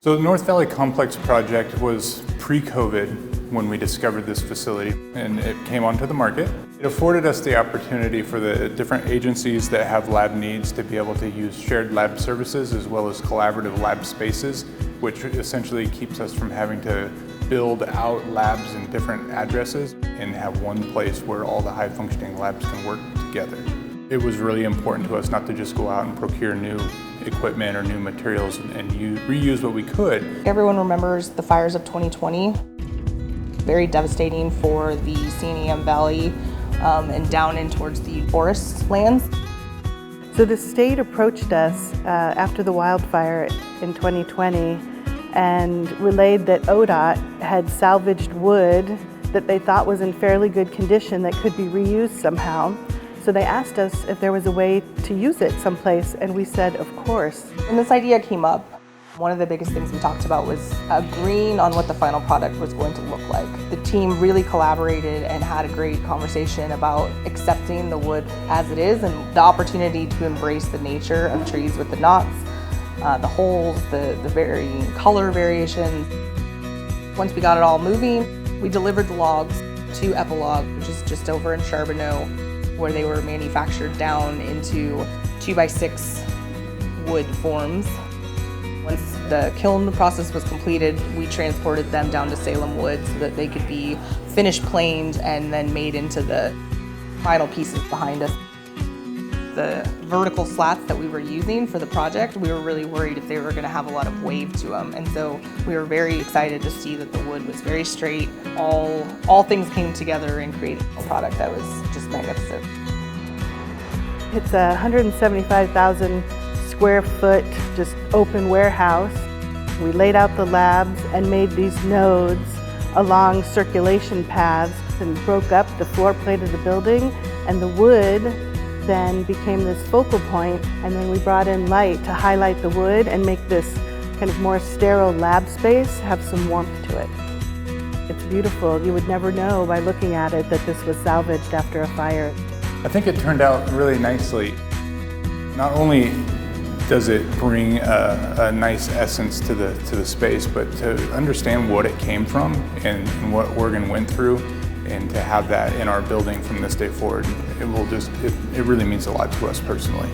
So the North Valley Complex project was pre-COVID when we discovered this facility, and it came onto the market. It afforded us the opportunity for the different agencies that have lab needs to be able to use shared lab services as well as collaborative lab spaces, which essentially keeps us from having to build out labs in different addresses and have one place where all the high-functioning labs can work together. It was really important to us not to just go out and procure new equipment or new materials and reuse what we could. Everyone remembers the fires of 2020. Very devastating for the CNEM Valley and down in towards the forest lands. So the state approached us after the wildfire in 2020 and relayed that ODOT had salvaged wood that they thought was in fairly good condition that could be reused somehow. So they asked us if there was a way to use it someplace, and we said, of course. When this idea came up, one of the biggest things we talked about was agreeing on what the final product was going to look like. The team really collaborated and had a great conversation about accepting the wood as it is and the opportunity to embrace the nature of trees with the knots, the holes, the varying color variations. Once we got it all moving, we delivered the logs to Epilogue, which is just over in Charbonneau, where they were manufactured down into 2x6 wood forms. Once the kiln process was completed, we transported them down to Salem Wood so that they could be finished planed and then made into the final pieces behind us. The vertical slats that we were using for the project, we were really worried if they were going to have a lot of wave to them, and so we were very excited to see that the wood was very straight. All things came together and created a product that was just magnificent. It's a 175,000 square foot just open warehouse. We laid out the labs and made these nodes along circulation paths and broke up the floor plate of the building, and the wood then became this focal point, and then we brought in light to highlight the wood and make this kind of more sterile lab space have some warmth to it. It's beautiful. You would never know by looking at it that this was salvaged after a fire. I think it turned out really nicely. Not only does it bring a nice essence to the space, but to understand what it came from and what Oregon went through, and to have that in our building from this day forward, it really means a lot to us personally.